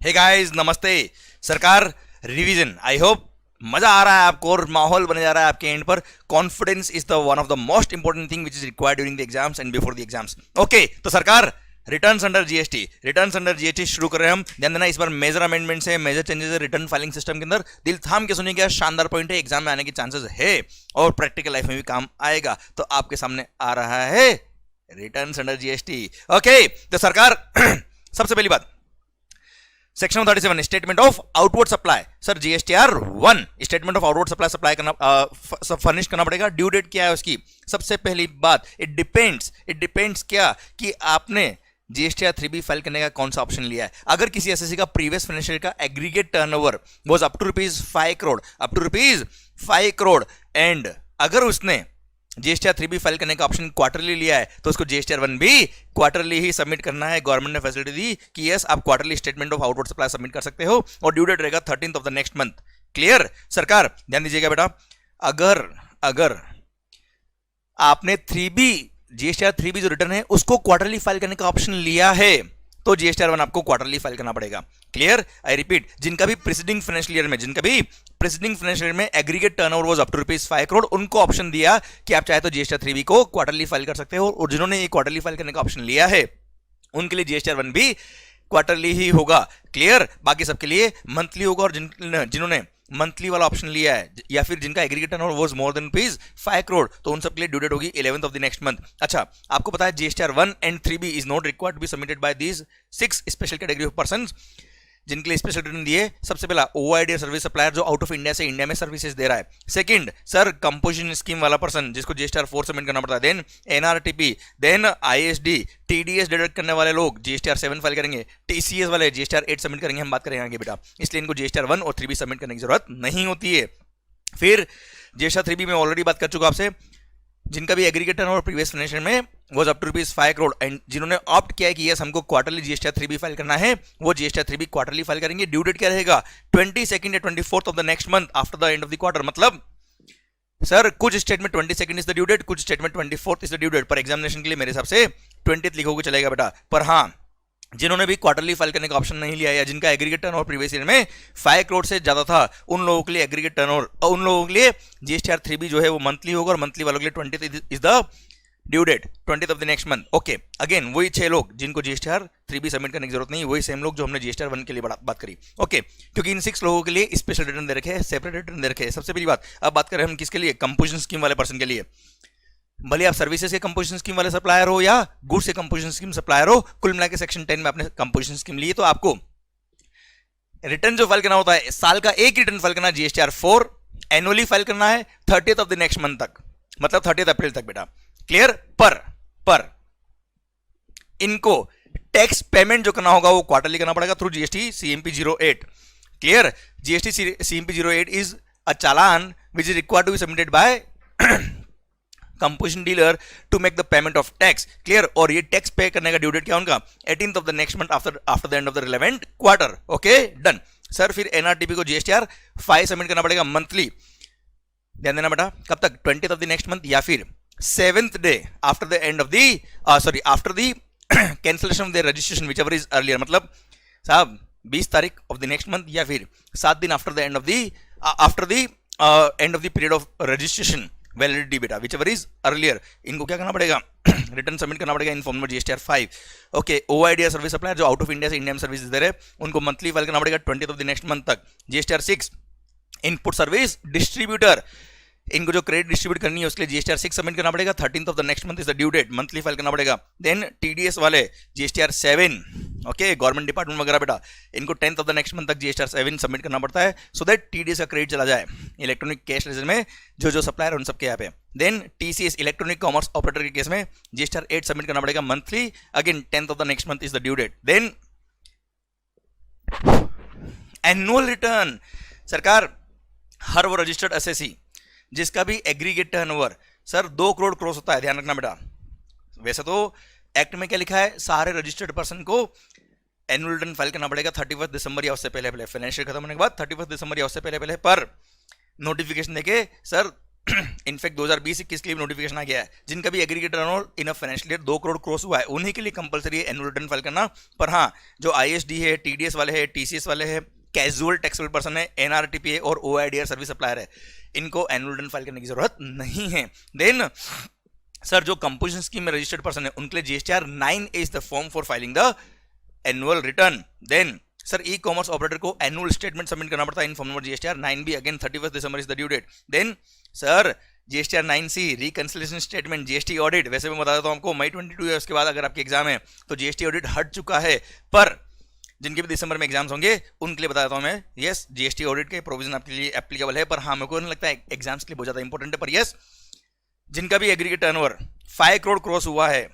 Hey guys, नमस्ते। सरकार revision, I hope मजा आ रहा है आपको और माहौल बने जा रहा है आपके एंड पर। Confidence is the one of the most important thing which is required during the exams and before the exams. Okay, तो सरकार रिटर्न्स अंडर जीएसटी शुरू कर रहे हैं हम। ध्यान देना, इस बार मेजर अमेंडमेंट्स है, मेजर चेंजेस है रिटर्न फाइलिंग सिस्टम के अंदर। दिल थाम के सुनिए, क्या शानदार पॉइंट है, एग्जाम में आने के चांसेस है और प्रैक्टिकल लाइफ में भी काम आएगा। तो आपके सामने आ रहा है रिटर्न्स अंडर जीएसटी। ओके, तो सरकार सबसे पहली बात, section 37 statement of outward supply. Sir GSTR 1 statement of outward supply करना फर्निश करना पड़ेगा। ड्यू डेट क्या है उसकी? सबसे पहली बात, इट डिपेंड्स क्या कि आपने जीएसटीआर 3B फाइल करने का कौन सा ऑप्शन लिया है। अगर किसी एसएससी का प्रीवियस फाइनेंशियल का aggregate turnover was up to rupees 5 crore and अगर उसने जीएसटीआर 3B फाइल करने का ऑप्शन क्वार्टरली लिया है तो उसको जीएसटीआर 1 भी क्वार्टरली ही सबमिट करना है। गवर्नमेंट ने फैसिलिटी दी कि यस, आप quarterly statement of outward supply submit कर सकते हो और ड्यू डेट रहेगा 13th of the next month. Clear सरकार? ध्यान दीजिएगा बेटा, अगर आपने 3B जीएसटीआर 3B जो रिटर्न है उसको क्वार्टरली फाइल करने का ऑप्शन लिया है तो जीएसटीआर 1 आपको क्वार्टरली फाइल करना पड़ेगा। क्लियर? आई रिपीट, जिनका भी प्रीसीडिंग फाइनेंशियल ईयर में aggregate turnover was up to rupees 5 crore, उनको ऑप्शन दिया कि आप चाहे तो जीएसटीआर 3B को क्वार्टरली फाइल कर सकते हो और जिन्होंने ये क्वार्टरली फाइल करने का ऑप्शन लिया है उनके लिए जीएसटीआर 1 भी क्वार्टरली ही होगा। क्लियर? बाकी सबके लिए मंथली होगा और जिन्होंने मंथली वाला ऑप्शन लिया है या फिर जिनका aggregate turnover was more than rupees 5 crore तो उन सबके लिए ड्यू डेट होगी 11th of the next month. अच्छा, आपको पता है GSTR 1 and 3B is not required to be submitted by these 6 special category of persons जिनके लिए स्पेशल रिटर्न दिए। सबसे पहला ओआईडी सर्विस सप्लायर जो आउट ऑफ इंडिया से इंडिया में सर्विसेज दे रहा है। सेकंड, सर कंपोजिशन स्कीम वाला पर्सन जिसको जीएसटीआर 4 सबमिट करना पड़ता है। Then NRTP, then ISD, TDS deduct करने वाले लोग जीएसटीआर 7 फाइल करेंगे। टीसीएस वाले जीएसटीआर 8 सबमिट करेंगे। हम बात करेंगे आगे बेटा, इसलिए इनको जीएसटीआर 1 और 3B सबमिट करने की जरूरत नहीं होती है। फिर जीएसटीआर 3B में ऑलरेडी बात कर चुका आपसे, जिनका भी एग्रीगेट टर्नओवर प्रीवियस फाइनेंशियल में was up to rupees 5 crore and जिन्होंने ऑप्ट किया है कि यस हमको क्वार्टरली जीएसटीआर 3B फाइल करना है वो जीएसटीआर 3B क्वार्टरली फाइल करेंगे। ड्यू डेट क्या रहेगा? 22nd या 24th of the next month after the end of the quarter. मतलब सर कुछ statement 22nd is the due date, कुछ statement 24th is the due date. पर examination के लिए मेरे हिसाब से 20th लिखोगे चलेगा बेटा। पर हाँ, जिन्होंने भी क्वार्टरली फाइल करने का ऑप्शन नहीं लिया या जिनका एग्रीगेट टर्नओवर प्रीवियस ईयर में 5 करोड़ से ज्यादा था उन लोगों के लिए एग्रीगेट टर्नओवर और उन लोगों के लिए जीएसटीआर 3B जो है वो मंथली होगा और मंथली वालों के लिए 20th is the due date, 20th of the next month. Okay, again वही 6 लोग जिनको जीएसटीआर 3B सबमिट करने की जरूरत नहीं, वही सेम लोग जो हमने जीएसटीआर 1 के लिए बात करी। ओके, क्योंकि इन 6 लोगों के लिए स्पेशल रिटर्न दे रखे हैं, सेपरेट रिटर्न दे रखे हैं। सबसे पहली बात, अब बात करें हम किसके लिए? कंपोजिशन स्कीम वाले पर्सन के लिए। भले आप सर्विसेज के कंपोजिशन स्कीम वाले सप्लायर हो या गुड्स के कंपोजिशन स्कीम सप्लायर हो, कुल मिला के सेक्शन 10 में आपने कंपोजिशन स्कीम ली तो आपको रिटर्न जो फाइल करना होता है, साल का एक रिटर्न फाइल करना जीएसटीआर 4, एनुअली फाइल करना है 30th of the next month तक, मतलब 30th अप्रैल तक बेटा। क्लियर? पर इनको टैक्स पेमेंट जो करना होगा वो क्वार्टरली करना पड़ेगा through GST CMP 08। Clear? GST CMP 08 is a challan which is required to be submitted by composition dealer to make the payment of tax. Clear? और ये टैक्स पे करने का ड्यू डेट क्या उनका? 18th of the next month after the end of the relevant quarter. Okay, done. Sir फिर NRTP को GSTR 5 submit करना पड़ेगा मंथली। ध्यान देना बेटा, कब तक? 20th of the next month या फिर 7th day after the end of the after the cancellation of the registration which ever is earlier. मतलब साहब 20 तारीख ऑफ द नेक्स्ट मंथ या फिर 7 दिन after the end of the period of registration validity बेटा, which ever is earlier. इनको क्या करना पड़ेगा? रिटर्न सबमिट करना पड़ेगा इन फॉर्म में जीएसटीआर 5। ओके, ओआईडी सर्विस सप्लायर जो आउट ऑफ इंडिया से इंडिया में सर्विस दे रहे उनको मंथली फाइल करना पड़ेगा 20th of the next month तक। जीएसटीआर 6 इनपुट सर्विस डिस्ट्रीब्यूटर, इनको जो क्रेडिट डिस्ट्रीब्यूट करनी है उसके लिए जीएसटीआर 6 सबमिट करना पड़ेगा। 13th of the next month is the due date, monthly file करना पड़ेगा। देन टीडीएस वाले जीएसटीआर 7, ओके, गवर्नमेंट डिपार्टमेंट वगैरह बेटा, इनको 10th of the next month तक जीएसटीआर 7 सबमिट करना पड़ता है सो दैट टीडीएस का क्रेडिट चला जाए इलेक्ट्रॉनिक कैश लेजर में जो सप्लायर है उन सबके यहाँ पे। Then TCS electronic commerce operator के केस में जीएसटीआर 8 सबमिट करना पड़ेगा monthly, again 10th of the next month is the due date. Then annual return, सरकार हर वो रजिस्टर्ड एसएससी जिसका भी aggregate turnover sir 2 crore cross होता है, ध्यान रखना बेटा। वैसे तो एक्ट में क्या लिखा है, सारे रजिस्टर्ड पर्सन को एनुअल रिटर्न फाइल करना पड़ेगा 31 दिसंबर या उससे पहले, फाइनेंशियल खत्म होने के बाद 31 दिसंबर या उससे पहले, पर नोटिफिकेशन देके सर इनफैक्ट 2020-21 के लिए नोटिफिकेशन आ गया है, जिनका भी aggregate turnover in a financial year 2 crore cross हुआ है उन्हीं के लिए कंपलसरी है एनुअल रिटर्न फाइल करना। पर हाँ, जो आईएसडी है, टीडीएस वाले हैं, टीसीएस वाले हैं, कैजुअल टैक्सेबल पर्सन है, एनआरटीपीए और ओआईडीआर सर्विस सप्लायर है, इनको एनुअल रिटर्न फाइल करने की जरूरत नहीं है। देन सर जो कंपोजिशन स्कीम में रजिस्टर्ड पर्सन है उनके लिए GSTR 9A is the form for filing the annual return. Then sir e commerce operator को एनुअल स्टेटमेंट सबमिट करना पड़ता है in form number GSTR 9B, again 31 December is the due date. Then sir GSTR 9C reconciliation statement, GST audit, वैसे मैं बता देता हूं आपको मई 22 है, उसके बाद अगर आपके एग्जाम है तो जीएसटी ऑडिट हट चुका है, पर जिनके भी दिसंबर में एग्जाम्स होंगे उनके लिए बता देता हूं मैं, यस जीएसटी ऑडिट के प्रोविजन आपके लिए एप्लीकेबल है। पर हाँ, मेरे को नहीं लगता है एग्जाम्स के लिए बहुत ज्यादा इंपॉर्टेंट है, पर यस जिनका भी एग्रीगेट टर्नओवर 5 करोड़ क्रॉस हुआ है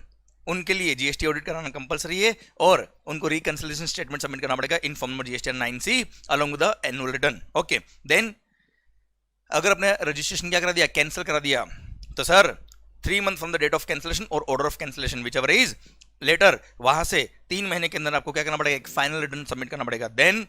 उनके लिए जीएसटी ऑडिट कराना कंपलसरी है और उनको रिकंसिलिएशन स्टेटमेंट सबमिट करना पड़ेगा in form number GSTR 9C along with the annual return. Okay, then अगर आपने रजिस्ट्रेशन क्या करा दिया, कैंसिल करा दिया, तो sir 3 month from the date of cancellation और order of cancellation whichever is later, वहां से 3 महीने के अंदर आपको क्या करना पड़ेगा, एक फाइनल रिटर्न सबमिट करना पड़ेगा। देन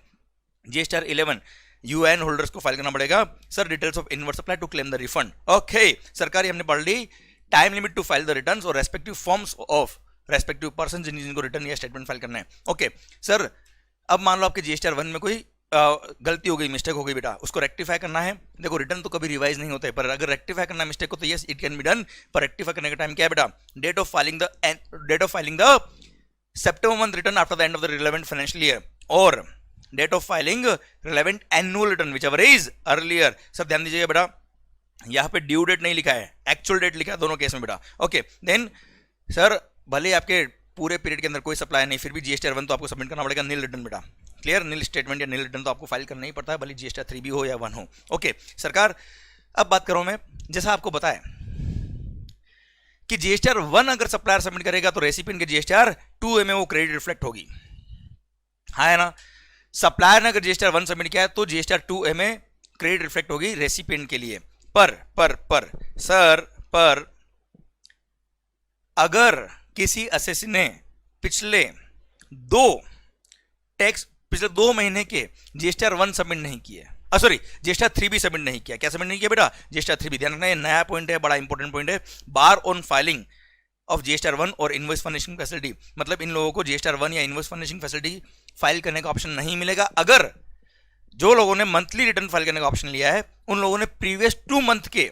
जीएसटीआर 11 यूएन होल्डर्स को फाइल करना पड़ेगा sir details of inverse supply to claim the refund. Okay, सरकारी हमने पढ़ ली, time limit to file the returns और respective forms of respective person जिनको रिटर्न या स्टेटमेंट फाइल करना है। ओके सर, अब मान लो आपके जीएसटीआर 1 में कोई गलती हो गई, मिस्टेक हो गई बेटा, उसको रेक्टिफाई करना है। देखो रिटर्न तो कभी रिवाइज नहीं होता है, पर अगर रेक्टिफाई करना मिस्टेक को तो yes it can be done, पर रेक्टिफाई करने का टाइम क्या है बेटा, date of filing the September month return after the end of the relevant financial year और date of filing relevant annual return whichever is earlier। सब ध्यान दीजिएगा बेटा, यहाँ पे ड्यू डेट नहीं लिखा है, एक्चुअल डेट लिखा है दोनों केस में बेटा। ओके, देन सर भले आपके पूरे पीरियड के अंदर कोई सप्लाई नहीं, फिर भी जीएसटीआर 1 तो आपको सबमिट करना पड़ेगा नील रिटर्न बेटा। क्लियर, नील स्टेटमेंट या नील रिटर्न तो आपको फाइल करना ही पड़ता है, भले जीएसटीआर 3 भी हो या 1 हो। ओके सरकार, अब बात करूं मैं, जैसा आपको बताया कि जीएसटीआर 1 अगर सप्लायर सबमिट करेगा तो रेसिपिएंट के जीएसटीआर 2A में वो क्रेडिट रिफ्लेक्ट होगी, हाँ है ना। सप्लायर ने अगर जीएसटीआर 1 सबमिट किया है तो जीएसटीआर 2A में क्रेडिट रिफ्लेक्ट होगी रेसिपिएंट के लिए। पर अगर किसी असेसी ने पिछले 2 महीने के जीएसटीआर 1 सबमिट नहीं किए, सॉरी जीएसटीआर 3 भी सबमिट नहीं किया, क्या सबमिट नहीं किया बेटा, जीएसटीआर 3 भी। ध्यान रखना, ये नया पॉइंट है, बड़ा इंपॉर्टेंट पॉइंट है। बार ऑन फाइलिंग ऑफ जीएसटीआर 1 और इनवॉइस फर्निशिंग फैसिलिटी, मतलब इन लोगों को जीएसटीआर 1 या इनवॉइस फर्निशिंग फैसिलिटी फाइल करने का ऑप्शन नहीं मिलेगा। अगर जो लोगों ने मंथली रिटर्न फाइल करने का ऑप्शन लिया है उन लोगों ने प्रीवियस 2 मंथ के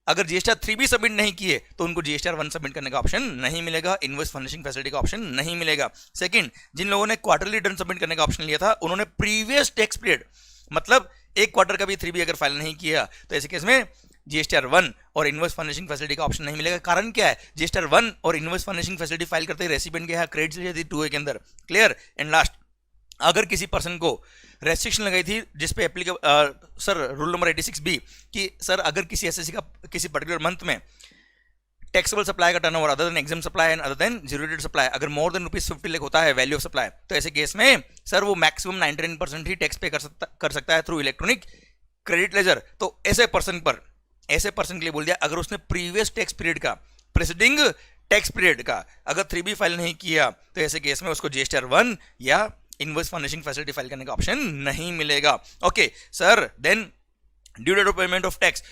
अगर जीएसटीआर 3 भी सबमिट नहीं किए तो उनको जीएसटीआर 1 सबमिट करने का ऑप्शन नहीं मिलेगा, इनवॉइस फर्निशिंग फैसिलिटी का ऑप्शन नहीं मिलेगा। सेकंड, जिन लोगों ने क्वार्टरली रिटर्न सबमिट करने का ऑप्शन लिया था उन्होंने प्रीवियस टैक्स पीरियड, मतलब एक क्वार्टर का भी 3 भी अगर फाइल नहीं किया तो ऐसे केस में जीएसटीआर 1 और इनवॉइस फर्निशिंग फैसिलिटी का ऑप्शन नहीं मिलेगा। कारण क्या है, जीएसटीआर 1 और इनवॉइस फर्निशिंग फैसिलिटी फाइल करते ही रेसिपिएंट के यहाँ क्रेडिट चली जाती 2A के अंदर। क्लियर। एंड लास्ट, अगर किसी पर्सन को रेस्ट्रिक्शन लगाई थी जिसपे applicable sir rule number 86B कि सर अगर किसी एसएससी का किसी पर्टिकुलर मंथ में टैक्सेबल सप्लाई का turnover other than exempt supply and other than zero rate supply अगर मोर देन ₹50 लाख होता है वैल्यू ऑफ सप्लाई, तो ऐसे केस में सर वो मैक्सिमम 99% ही टैक्स पे कर सकता है थ्रू इलेक्ट्रॉनिक क्रेडिट लेजर। तो ऐसे पर्सन के लिए बोल दिया अगर उसने प्रीवियस टैक्स पीरियड का प्रेसिडिंग टैक्स पीरियड का अगर 3B फाइल नहीं किया तो ऐसे केस में उसको जीएसटीआर 1 या इनवॉइस फर्निशिंग फैसिलिटी फाइल करने का ऑप्शन नहीं मिलेगा। Okay sir, then due date of payment of tax,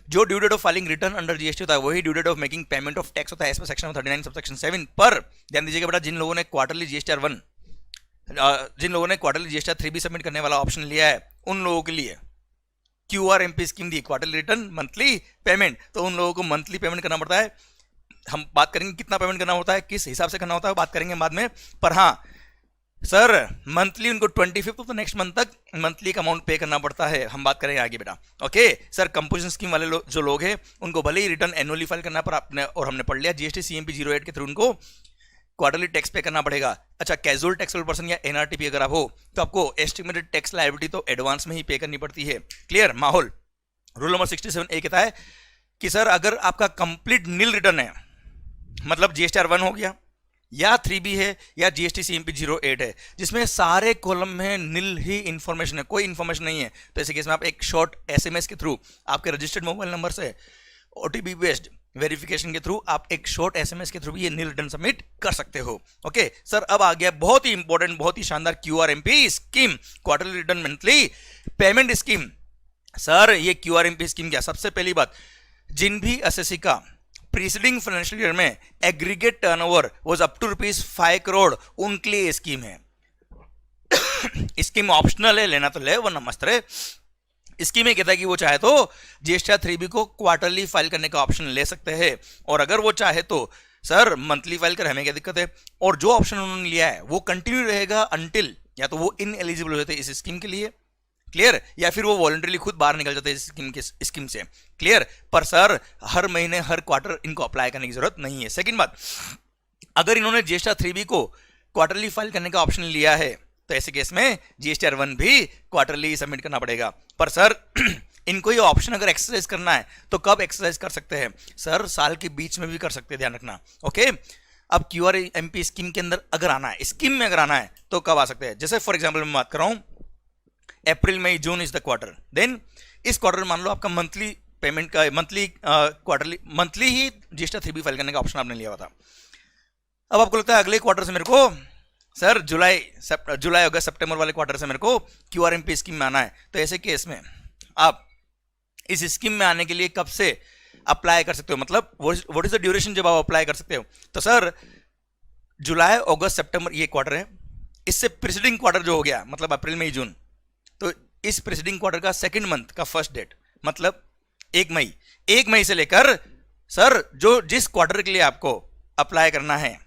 जो due date of filing return under GST होता है वही due date of making payment of tax होता है एज पर सेक्शन 39 सबसेक्शन 7। पर ध्यान दीजिएगा बेटा, जिन लोगों ने क्वार्टरली जीएसटीआर 3 भी सबमिट करने वाला ऑप्शन लिया है उन लोगों के लिए QRMP स्कीम दी, क्वार्टरली रिटर्न मंथली पेमेंट, तो उन लोगों को मंथली पेमेंट करना पड़ता है। हम बात करेंगे कितना पेमेंट करना होता है, किस हिसाब से करना होता है, बात करेंगे बाद में। पर हाँ सर, मंथली उनको 25th तो नेक्स्ट मंथ तक मंथली का अमाउंट पे करना पड़ता है, हम बात करेंगे आगे बेटा। ओके सर, कंपोजिशन स्कीम वाले जो लोग हैं उनको भले ही रिटर्न एनुअली फाइल करना पर आपने और हमने पढ़ लिया जीएसटी CMP 08 के थ्रू उनको क्वार्टरली टैक्स पे करना पड़ेगा। अच्छा, कैजुअल टैक्सेबल पर्सन या एनआरटीपी अगर आप हो तो आपको एस्टिमेटेड टैक्स लायबिलिटी तो एडवांस में ही पे करनी पड़ती है। क्लियर। माहौल रूल नंबर 67A कहता है कि सर अगर आपका कंप्लीट नील रिटर्न है, मतलब जीएसटीआर 1 हो गया या 3B है या जीएसटी CMP 08 है जिसमें सारे कॉलम में नील ही इंफॉर्मेशन है, कोई इंफॉर्मेशन नहीं है, तो ऐसे केस में आप एक शॉर्ट SMS के थ्रू आपके रजिस्टर्ड मोबाइल नंबर से OTP बेस्ड वेरिफिकेशन के थ्रू आप एक शॉर्ट SMS के थ्रू भी ये नील रिटर्न सबमिट कर सकते हो। ओके सर, अब आ गया बहुत ही इंपॉर्टेंट बहुत ही शानदार QRMP scheme, quarterly return monthly payment scheme. Sir ये QRMP स्कीम क्या, सबसे पहली बात जिन भी एसएससी का प्रीसीडिंग फाइनेंशियल ईयर में aggregate turnover was up to ₹5 crore, उनके लिए स्कीम है। स्कीम ऑप्शनल है, लेना तो ले वरना मस्त रहे। स्कीम में कहता है कि वो चाहे तो जीएसटी 3B को क्वार्टरली फाइल करने का ऑप्शन ले सकते हैं, और अगर वो चाहे तो सर मंथली फाइल कर, हमें क्या दिक्कत है। और जो ऑप्शन उन्होंने लिया है वो कंटिन्यू रहेगा अंटिल या तो वो इन एलिजिबल हो जाते हैं इस स्कीम के लिए, क्लियर, या फिर वो वॉलंटरीली खुद बाहर निकल जाते हैं इस स्कीम से, क्लियर। पर सर हर महीने हर क्वार्टर इनको अप्लाई करने की जरूरत नहीं है। सेकंड बात, अगर इन्होंने जीएसटी 3B को क्वार्टरली फाइल करने का ऑप्शन लिया है तो ऐसे केस में जीएसटी 1 भी क्वार्टरली सबमिट करना पड़ेगा। पर सर इनको ये ऑप्शन अगर एक्सरसाइज करना है तो कब एक्सरसाइज कर सकते हैं? सर साल के बीच में भी कर सकते हैं, ध्यान रखना, ओके। अब QRMP स्कीम के अंदर अगर आना है, स्कीम में अगर आना है तो कब आ सकते हैं? जैसे फॉर एग्जाम्पल मैं बात कर रहा हूं, April May June is the quarter, then इस क्वार्टर मान लो आपका मंथली पेमेंट का मंथली ही जीएसटी 3B फाइल करने का ऑप्शन आपने लिया हुआ था। अब आपको लगता है अगले क्वार्टर से मेरे को सर जुलाई अगस्त सितंबर वाले क्वार्टर से मेरे को QRMP स्कीम में आना है, तो ऐसे केस में आप इस स्कीम में आने के लिए कब से अप्लाई कर सकते हो, मतलब व्हाट इज द ड्यूरेशन जब आप अप्लाई कर सकते हो? तो सर जुलाई अगस्त सितंबर ये क्वार्टर है, इससे प्रीसीडिंग क्वार्टर जो हो गया मतलब अप्रैल मई जून, तो इस प्रीसीडिंग क्वार्टर का सेकंड मंथ का फर्स्ट डेट मतलब 1 मई से लेकर सर जो जिस क्वार्टर के लिए आपको अप्लाई करना है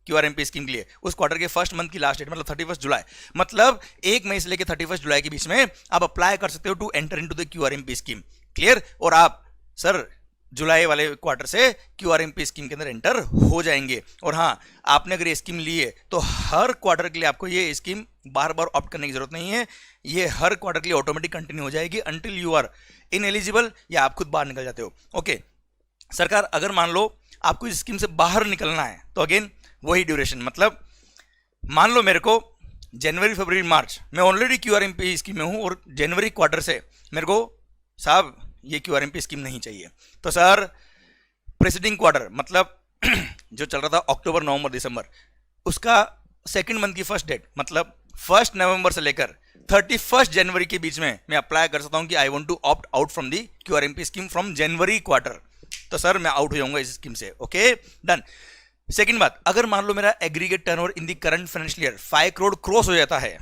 QRMP स्कीम के लिए, उस क्वार्टर के फर्स्ट मंथ की लास्ट डेट मतलब 31 जुलाई, मतलब 1 मई से लेकर 31 जुलाई के बीच में आप अप्लाई कर सकते हो to enter into the QRMP scheme, clear. और आप सर जुलाई वाले क्वार्टर से QRMP स्कीम के अंदर एंटर हो जाएंगे। और हाँ, आपने अगर ये स्कीम ली है तो हर क्वार्टर के लिए आपको ये स्कीम बार बार ऑप्ट करने की जरूरत नहीं है, ये हर क्वार्टर के लिए ऑटोमेटिक कंटिन्यू हो जाएगी अंटिल यू आर इनएलिजिबल या आप खुद बाहर निकल जाते हो, ओके। सरकार अगर मान लो आपको इस स्कीम से बाहर निकलना है तो अगेन वही ड्यूरेशन, मतलब मान लो मेरे को जनवरी फरवरी मार्च मैं ऑलरेडी QRMP स्कीम में हूं और जनवरी क्वार्टर से मेरे को साहब ये QRMP स्कीम नहीं चाहिए, तो सर प्रेसिडिंग क्वार्टर मतलब जो चल रहा था अक्टूबर नवंबर दिसंबर, उसका सेकंड मंथ की फर्स्ट डेट मतलब 1 नवंबर से लेकर 31 जनवरी के बीच में मैं अप्लाई कर सकता हूं कि I want to opt out from the QRMP scheme from January quarter, तो सर मैं आउट हो जाऊंगा इस स्कीम से, ओके डन। सेकंड बात, अगर मान लो मेरा aggregate turnover in the current financial year 5 crore cross हो जाता है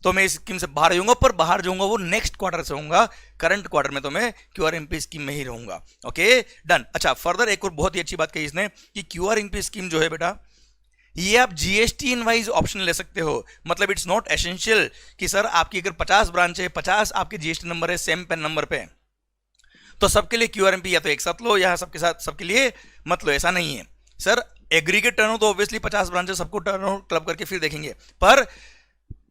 तो मैं इस स्कीम से बाहर जाऊंगा, पर बाहर जाऊंगा वो नेक्स्ट क्वार्टर से होऊंगा, करंट क्वार्टर में तो मैं QRMP स्कीम में ही रहूंगा, ओके डन। अच्छा फर्दर एक और बहुत ही अच्छी बात कही इसने कि QRMP स्कीम जो है बेटा ये आप GST इनवाइज ऑप्शन ले सकते हो, मतलब इट्स नॉट एसेंशियल कि सर आपकी अगर 50 ब्रांच है 50 आपके GST नंबर है सेम पेन नंबर पे तो सबके लिए QRMP या तो एक साथ लो या सबके साथ सबके लिए मत लो, ऐसा नहीं है सर। एग्रीगेट टर्नओवर तो ऑब्वियसली 50 ब्रांच है, सबको टर्नओवर क्लब करके फिर देखेंगे, पर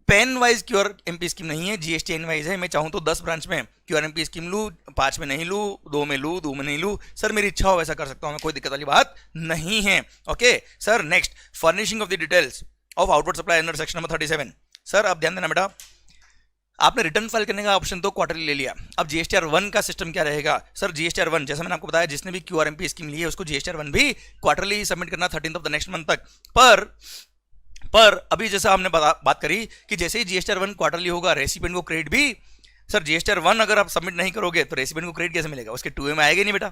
पेन वाइज QRMP स्कीम नहीं है, GST इनवाइज है। मैं चाहूं तो 10 ब्रांच में QRMP स्कीम लूं, 5 में नहीं लूं, 2 में लूं, 2 में नहीं लूं, सर मेरी इच्छा हो वैसा कर सकता हूं मैं, कोई दिक्कत वाली बात नहीं है, okay sir. Next furnishing of the details of outward supply under section number 37, sir आप ध्यान देना बेटा, आपने रिटर्न फाइल करने का ऑप्शन तो क्वार्टरली ले लिया, अब GSTR 1 का सिस्टम क्या रहेगा? सर GSTR 1 जैसा मैंने आपको बताया जिसने भी QRMP स्कीम ली है उसको GSTR 1 भी क्वार्टरली सबमिट करना 13th of the next month तक, पर अभी जैसा हमने बात करी कि जैसे ही GSTR 1 क्वार्टरली होगा रेसिपिएंट को क्रेडिट भी, सर GSTR 1 अगर आप सबमिट नहीं करोगे तो रेसिपिएंट को क्रेडिट कैसे मिलेगा? उसके 2A में आएगा नहीं बेटा,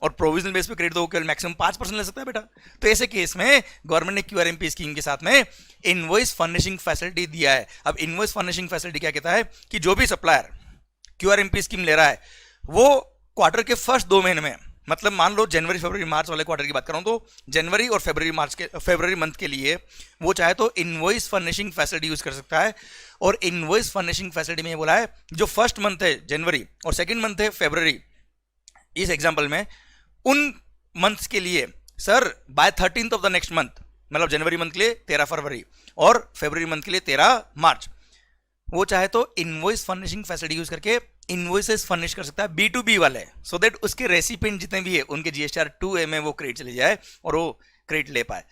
और प्रोविजनल बेस पे क्रेडिट तो केवल मैक्सिमम 5% ले सकता है बेटा। तो ऐसे केस में गवर्नमेंट ने QRMP स्कीम के साथ में इनवॉइस फर्निशिंग फैसिलिटी दिया है। अब इनवॉइस फर्निशिंग फैसिलिटी क्या कहता है कि जो भी सप्लायर QRMP स्कीम ले रहा है वो क्वार्टर के फर्स्ट 2 महीने में, मतलब मान लो जनवरी फरवरी मार्च वाले क्वार्टर की बात कर रहा हूं तो जनवरी और फरवरी मंथ के लिए वो चाहे तो इनवॉइस फर्निशिंग फैसिलिटी यूज कर सकता है। और इनवॉइस फर्निशिंग फैसिलिटी में ये बोला है जो फर्स्ट मंथ है जनवरी और सेकंड मंथ है फरवरी, इस एग्जांपल में उन मंथ्स के लिए sir by 13th of the next month, मतलब जनवरी मंथ के लिए 13 फरवरी और फरवरी मंथ के लिए 13 मार्च, वो चाहे तो इनवॉइस फर्निशिंग फैसिलिटी यूज करके इनवॉइसेस फर्निश कर सकता है B2B वाले, सो दैट उसके रेसिपिएंट जितने भी है उनके GSTR 2A में वो क्रेडिट चले जाए और वो क्रेडिट ले पाए।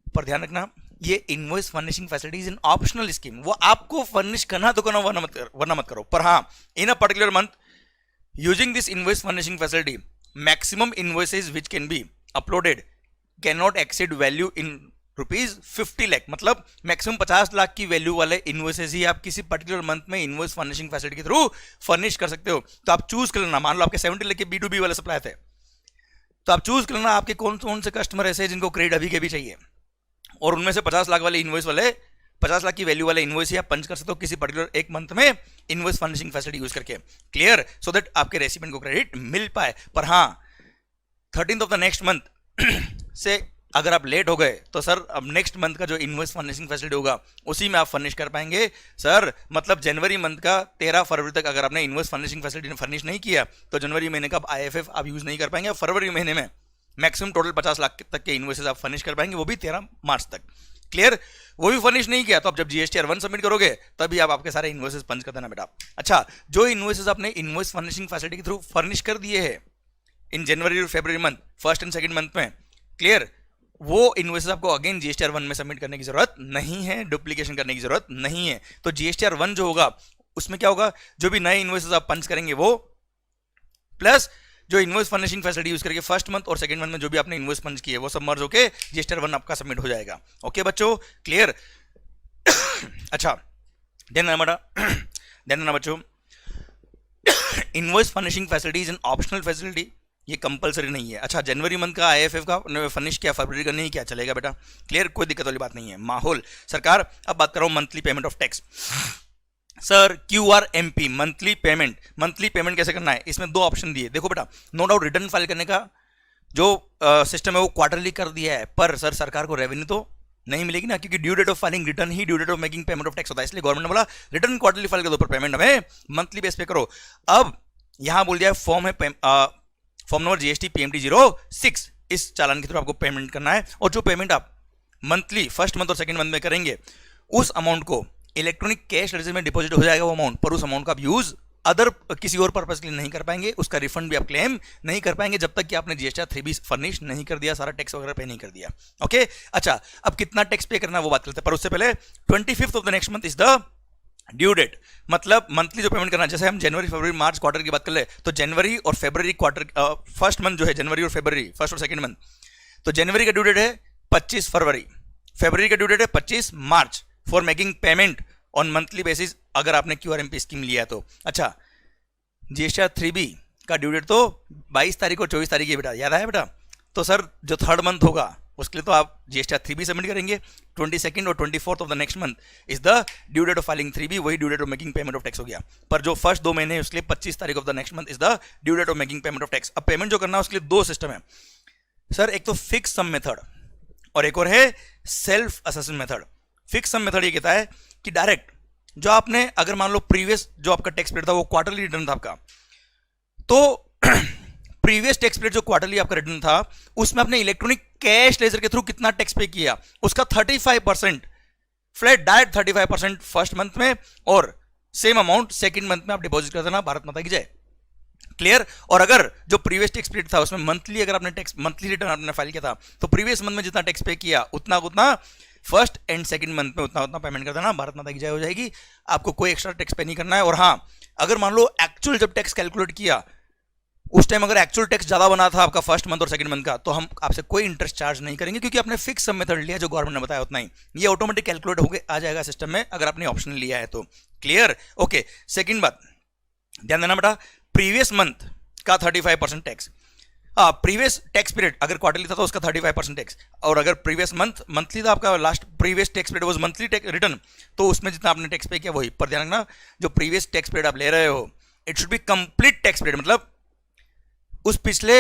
पर ध्यान रखना ये invoice furnishing facility is an optional scheme, वो आपको फर्निश करना तो करना वरना मत करो, पर हाँ in a particular month using this invoice furnishing facility maximum invoices which can be uploaded cannot exceed value in ₹50 lakh, मतलब मैक्सिमम 50 लाख की वैल्यू वाले इनवॉइसेस ही आप किसी पर्टिकुलर मंथ में इनवॉइस फर्निशिंग फैसिलिटी के थ्रू फर्निश कर सकते हो। तो आप चूज कर लेना, मान लो आपके 70 लाख के B2B वाले सप्लाई थे, तो आप चूज कर लेना आपके कौन कौन से कस्टमर ऐसे जिनको क्रेडिट अभी के भी चाहिए, और उनमें से 50 लाख वाले इनवॉइस वाले 50 लाख की वैल्यू वाले इनवॉइस ही आप पंच कर सकते हो किसी पर्टिकुलर एक मंथ में इनवॉइस फर्निशिंग फैसिलिटी यूज करके। क्लियर? सो दैट आपके रेसिपिएंट को क्रेडिट मिल पाए। पर हाँ, 13th of the next month से अगर आप लेट हो गए तो सर अब नेक्स्ट मंथ का जो इनवॉइस फर्निशिंग फैसिलिटी होगा उसी में आप फर्निश कर पाएंगे सर। मतलब जनवरी मंथ का 13 फरवरी तक अगर आपने इनवॉइस फर्निशिंग फैसिलिटी फर्निश नहीं किया तो जनवरी महीने का IFF आप यूज नहीं कर पाएंगे। फरवरी महीने में मैक्सिमम टोटल 50 लाख तक के इनवॉइसेस आप फर्निश कर पाएंगे, वो भी 13 मार्च तक। क्लियर? वो भी फर्निश नहीं किया तो आप जब GSTR 1 सबमिट करोगे तभी आप आपके सारे इनवॉइसेस पंच कर देना बेटा। अच्छा, जो इनवॉइसेस आपने इनवॉइस फर्निशिंग फैसिलिटी के थ्रू फर्निश कर दिए हैं इन जनवरी और फरवरी month, first and second month में, क्लियर, वो इनवॉइसेस आपको अगेन GSTR 1 में सबमिट करने की जरूरत नहीं है, डुप्लीकेशन करने की जरूरत नहीं है। तो GSTR 1 जो होगा उसमें क्या होगा, जो भी नए इनवॉइसेस आप पंच करेंगे वो प्लस जो इनवॉइस फर्निशिंग फैसिलिटी यूज करके फर्स्ट मंथ और सेकंड मंथ में जो भी आपने इनवॉइस पंच किए वो सब मर्ज होके GSTR 1 आपका सबमिट हो जाएगा। ओके बच्चों, क्लियर? अच्छा, ध्यान देना बच्चों, invoice furnishing facility is an optional facility, ये कंपलसरी नहीं है। अच्छा, जनवरी मंथ का IFF का फर्निश किया, फरवरी का नहीं किया, चलेगा बेटा। क्लियर? कोई दिक्कत वाली बात नहीं है। माहौल सरकार, अब बात कर रहा हूं monthly payment of tax. Sir QRMP monthly payment कैसे करना है? इसमें 2 ऑप्शन दिए। देखो बेटा, नो डाउट रिटर्न फाइल करने का जो सिस्टम है वो क्वार्टरली कर दिया है, पर सर सरकार को रेवेन्यू तो नहीं मिलेगी ना, क्योंकि due date of filing return ही due date of making payment of tax होता है। इसलिए गवर्नमेंट ने बोला रिटर्न क्वार्टरली फाइल कर दो, पर पेमेंट हमें मंथली बेस पे करो। अब यहां बोल दिया फॉर्म है फॉर्म नंबर GST PMT 06, इस चालान के थ्रू आपको पेमेंट करना है, और जो पेमेंट आप मंथली फर्स्ट मंथ और सेकंड मंथ में करेंगे उस अमाउंट को इलेक्ट्रॉनिक कैश रजिस्टर में डिपॉजिट हो जाएगा वो अमाउंट, पर उस अमाउंट का आप यूज अदर किसी और पर्पस के लिए नहीं कर पाएंगे, उसका रिफंड भी आप क्लेम नहीं कर पाएंगे जब तक कि आपने GSTR 3B फर्निश नहीं कर दिया, सारा टैक्स वगैरह पे नहीं कर दिया। ओके, अच्छा, अब कितना टैक्स पे करना है वो बात करते हैं, पर उससे पहले 25th of the next month is the due date. मतलब मंथली जो पेमेंट करना है, जैसे हम जनवरी फरवरी मार्च क्वार्टर की बात कर ले तो जनवरी और फरवरी क्वार्टर फर्स्ट मंथ जो है जनवरी और फरवरी, फर्स्ट और सेकंड मंथ, तो जनवरी का ड्यू डेट है 25 फरवरी, फरवरी का ड्यू डेट है 25 March for making payment on monthly basis अगर आपने QRMP स्कीम लिया तो। अच्छा, GSTR 3B का ड्यू डेट तो 22 तारीख और 24 तारीख की बेटा, याद है बेटा? तो सर जो थर्ड मंथ होगा उसके लिए तो आप GSTR 3B सबमिट करेंगे। 22nd और 24th of the next month is the due date of filing 3B, वही due date of making payment of tax हो गया। पर जो फर्स्ट 2 महीने उसके लिए 25 तारीख of the next month is the due date of making payment of tax. अब पेमेंट जो करना है उसके लिए 2 सिस्टम है सर, एक तो फिक्स सम मेथड और एक और है self assessment method. Fix sum method ये कहता है कि डायरेक्ट जो आपने, अगर मान लो प्रीवियस जो आपका टैक्स पीरियड था वो क्वार्टरली रिटर्न था आपका, तो प्रीवियस टैक्स पीरियड जो क्वार्टरली आपका रिटर्न था उसमें आपने इलेक्ट्रॉनिक कैश लेजर के थ्रू कितना टैक्स पे किया, उसका 35% फ्लैट डायरेक्ट 35% फर्स्ट मंथ में और सेम अमाउंट सेकंड मंथ में आप डिपॉजिट कर देना। भारत माता की जय। क्लियर? और अगर जो प्रीवियस टैक्स पीरियड था उसमें मंथली अगर आपने टैक्स मंथली रिटर्न आपने फाइल किया था तो प्रीवियस मंथ में जितना टैक्स पे किया उतना उतना फर्स्ट एंड सेकंड मंथ में उतना पेमेंट कर देना। भारत माता की जय हो जाएगी, आपको कोई एक्स्ट्रा टैक्स पे नहीं करना है। और हाँ, अगर मान लो एक्चुअल जब टैक्स कैलकुलेट किया उस टाइम अगर एक्चुअल टैक्स ज्यादा बना था आपका फर्स्ट मंथ और सेकंड मंथ का, तो हम आपसे कोई इंटरेस्ट चार्ज नहीं करेंगे, क्योंकि आपने फिक्स सम मेथड लिया जो गवर्नमेंट ने बताया उतना ही, ये ऑटोमेटिक कैलकुलेट होकर आ जाएगा सिस्टम में अगर आपने ऑप्शन लिया है तो। क्लियर? ओके, सेकंड बात ध्यान देना बेटा, प्रीवियस मंथ का 35% टैक्स, प्रीवियस टैक्स पीरियड अगर क्वार्टरली था तो उसका 35% टैक्स, और अगर प्रीवियस मंथली था आपका, last previous tax period was monthly return, तो उसमें जितना आपने टैक्स पे किया वही। पर ध्यान रखना, जो प्रीवियस टैक्स पीरियड आप ले रहे हो it should be complete tax period, मतलब उस पिछले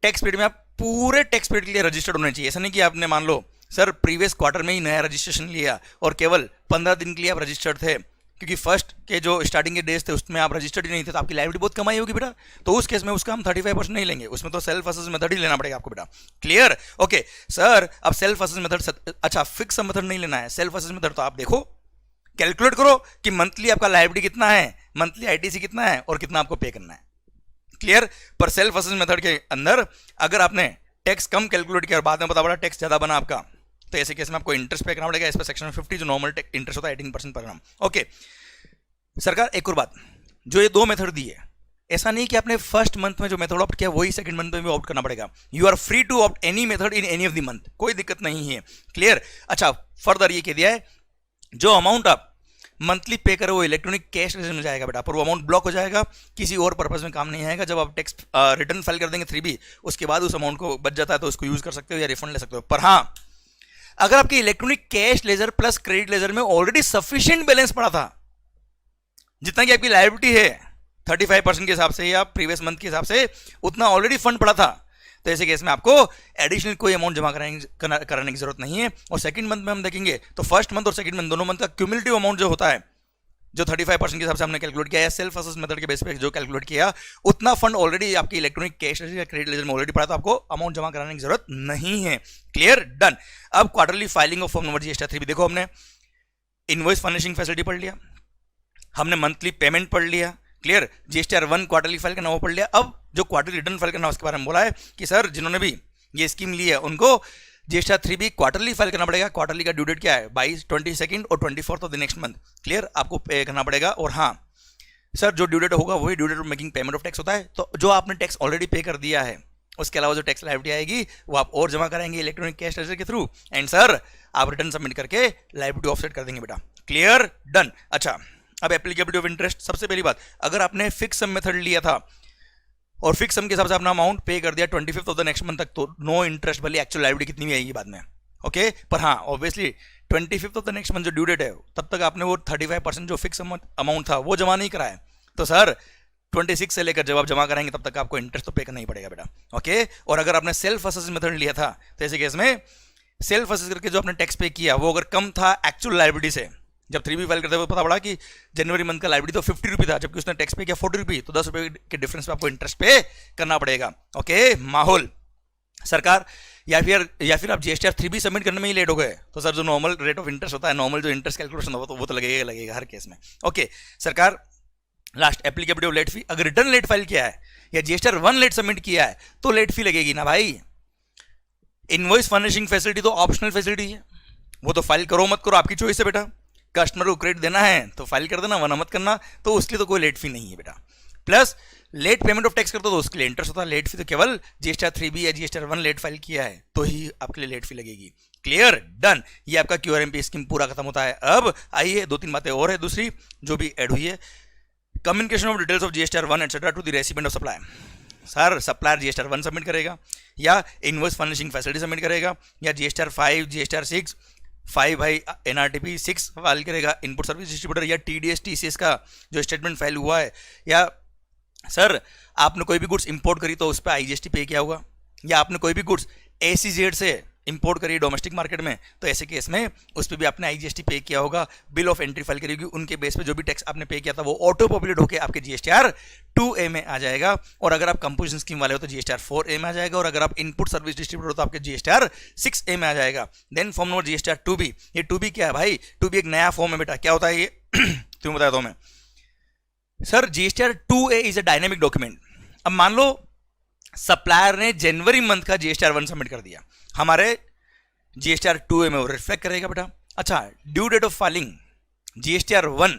टैक्स पीरियड में आप पूरे टैक्स पीरियड के लिए रजिस्टर्ड होने चाहिए। ऐसा नहीं कि आपने मान लो सर प्रीवियस क्वार्टर में ही नया रजिस्ट्रेशन लिया और केवल 15 दिन के लिए आप रजिस्टर्ड थे, क्योंकि फर्स्ट के जो स्टार्टिंग के डेज थे उसमें आप रजिस्टर्ड ही नहीं थे, तो आपकी लायबिलिटी बहुत कमाई होगी बेटा। तो उस केस में उसका हम 35% नहीं लेंगे, उसमें तो सेल्फ असेस मेथड ही लेना पड़ेगा आपको बेटा। क्लियर? ओके सर, अब सेल्फ असेस मेथड, अच्छा फिक्स मेथड नहीं लेना है, सेल्फ असेस मेथड तो आप देखो कैलकुलेट करो कि मंथली आपका लायबिलिटी कितना है, मंथली ITC कितना है और कितना आपको पे करना है। क्लियर? पर सेल्फ असेस मेथड के अंदर अगर आपने टैक्स कम कैलकुलेट किया और बाद में पता पड़ा टैक्स ज्यादा बना आपका, तो ऐसे केस में आपको इंटरेस्ट पे करना पड़ेगा। इस पर सेक्शन 50 जो नॉर्मल इंटरेस्ट होता है 18% पर ग्राम। ओके सरकार, एक और बात, जो ये 2 मेथड दी है ऐसा नहीं कि आपने फर्स्ट मंथ में जो मेथड ऑप्ट किया वही सेकंड मंथ में भी ऑप्ट करना पड़ेगा। You are free to opt any method in any of the month, कोई दिक्कत नहीं है। क्लियर? अच्छा, फर्दर ये कह दिया है जो अमाउंट आप मंथली पे करो वो इलेक्ट्रॉनिक कैश में जाएगा बेटा, पर वो अमाउंट ब्लॉक हो जाएगा, किसी और पर्पज में काम नहीं आएगा। जब आप टैक्स रिटर्न फाइल कर देंगे 3B, उसके बाद उस अमाउंट को बच जाता है तो उसको यूज कर सकते हो या रिफंड ले सकते हो। पर हाँ, अगर आपके electronic cash ledger plus credit ledger में ऑलरेडी सफिशिएंट बैलेंस पड़ा था, जितना कि आपकी लायबिलिटी है 35% के हिसाब से या प्रीवियस मंथ के हिसाब से, उतना ऑलरेडी फंड पड़ा था, तो ऐसे केस में आपको एडिशनल कोई अमाउंट जमा कराने की जरूरत नहीं है। और सेकंड मंथ में हम देखेंगे तो फर्स्ट मंथ और सेकंड मंथ दोनों मंथ का क्यूमुलेटिव अमाउंट जो होता है, जो 35% के हिसाब से हमने कैलकुलेट किया या सेल्फ असेस मेथड के बेस पे जो कैलकुलेट किया, उतना फंड ऑलरेडी आपकी इलेक्ट्रॉनिक कैश या क्रेडिट लेजर में ऑलरेडी पड़ा, तो आपको अमाउंट जमा कराने की जरूरत नहीं है। क्लियर? डन। अब quarterly filing of form number GST 3B देखो, हमने इनवॉइस फर्निशिंग फैसिलिटी पढ़ लिया, हमने मंथली पेमेंट पढ़ लिया। क्लियर? GSTR 1 क्वार्टरली फाइल करना वो पढ़ लिया। अब जो क्वार्टरली रिटर्न फाइल करना उसके बारे में बोला है कि सर जिन्होंने भी ये स्कीम ली है उनको GSTR 3B क्वार्टरली फाइल करना पड़ेगा। क्वार्टरली का ड्यू डेट क्या है? 22, 22 और 24 of the next month. Clear? आपको पे करना पड़ेगा। और हाँ सर, जो ड्यू डेट होगा वही due date of making payment of tax होता है, तो जो आपने टैक्स ऑलरेडी पे कर दिया है उसके अलावा जो टैक्स लायबिलिटी आएगी वो आप और जमा कराएंगे इलेक्ट्रॉनिक कैश लेजर के थ्रू, एंड सर आप रिटर्न सबमिट करके लायबिलिटी ऑफसेट कर देंगे बेटा। क्लियर? डन। अच्छा, अब एप्लीकेबिलिटी ऑफ इंटरेस्ट। सबसे पहली बात, अगर आपने फिक्स सम मेथड लिया था और फिक्स सम के हिसाब से अपना अमाउंट पे कर दिया 25 ऑफ द नेक्स्ट मंथ तक, तो नो इंटरेस्ट, भले एक्चुअल लायबिलिटी कितनी भी आएगी बाद में। ओके, पर हाँ obviously 25 of the next month जो ड्यू डेट है तब तक आपने वो 35% जो फिक्स अमाउंट था वो जमा नहीं कराया, तो सर 26 से लेकर जब आप जमा कराएंगे तब तक आपको इंटरेस्ट तो पे करना ही पड़ेगा बेटा। ओके, और अगर आपने सेल्फ असेस मेथड लिया था तो ऐसे केस में सेल्फ असेस करके जो आपने टैक्स पे किया वो अगर कम था एक्चुअल लायबिलिटी से, जब 3B फाइल करते हुए पता पड़ा कि जनवरी मंथ का लायबिलिटी तो 50 रुपये था, जबकि उसने टैक्स पे किया 40 रुपये, तो 10 रुपये के डिफरेंस पे आपको इंटरेस्ट पे करना पड़ेगा। ओके, माहौल सरकार या फिर आप GSTR 3B सबमिट करने में ही लेट हो गए तो सर जो नॉर्मल रेट ऑफ इंटरेस्ट होता है, नॉर्मल जो इंटरेस्ट कैलकुलेशन होगा तो वो तो लगेगा हर केस में। ओके, सरकार last applicability of late fee, अगर रिटर्न लेट फाइल किया है या GSTR 1 लेट सबमिट किया है तो लेट फी लगेगी ना भाई। इनवॉइस फर्निशिंग फैसिलिटी तो ऑप्शनल फैसिलिटी है, वो तो फाइल करो मत करो आपकी चॉइस है बेटा। कस्टमर को क्रेडिट देना है तो फाइल कर देना, वरना मत करना, तो उसके लिए तो कोई लेट फी नहीं है बेटा। Plus late payment of tax करते तो उसके लिए इंटरेस्ट होता है, लेट फी तो केवल GSTR 3B या GSTR 1 लेट फाइल किया है तो ही आपके लिए लेट फी लगेगी। क्लियर? डन। ये आपका QRMP स्कीम पूरा खत्म होता है। अब आइए 2-3 बातें और है दूसरी जो भी ऐड हुई है। Communication of details of GSTR 1 etcetera to the recipient of supply. Sir supplier GSTR 1 submit करेगा या इनवॉइस फर्निशिंग फैसिलिटी सबमिट करेगा या GSTR 5, GSTR 6, 5 भाई NRTP 6 फाइल करेगा, इनपुट सर्विस डिस्ट्रीब्यूटर या TDS TCS का जो स्टेटमेंट फाइल हुआ है, या सर आपने कोई भी गुड्स इंपोर्ट करी तो उस पर IGST पे किया होगा, या आपने कोई भी गुड्स ACZ से इंपोर्ट करी डोमेस्टिक मार्केट में तो ऐसे केस में उस पर भी आपने IGST पे किया होगा, बिल ऑफ एंट्री फाइल करेगी, उनके बेस पे जो भी टैक्स आपने पे किया था वो ऑटो पॉपुलेट होकर आपके GSTR 2A में आ जाएगा। और अगर आप कंपोजिशन स्कीम वाले हो तो GSTR 4A में आ जाएगा, और अगर आप इनपुट सर्विस डिस्ट्रीब्यूटर हो तो आपके GSTR 6A में आ जाएगा। Then form number GSTR 2B। ये 2B क्या है भाई? 2B एक नया फॉर्म है बेटा। क्या होता है ये तुम्हें बताता हूं मैं। Sir GSTR 2A is a dynamic document. अब मान लो सप्लायर ने जनवरी मंथ का GSTR 1 सबमिट कर दिया, हमारे GSTR 2A में वो रिफ्लेक्ट करेगा बेटा। अच्छा, due date of filing GSTR 1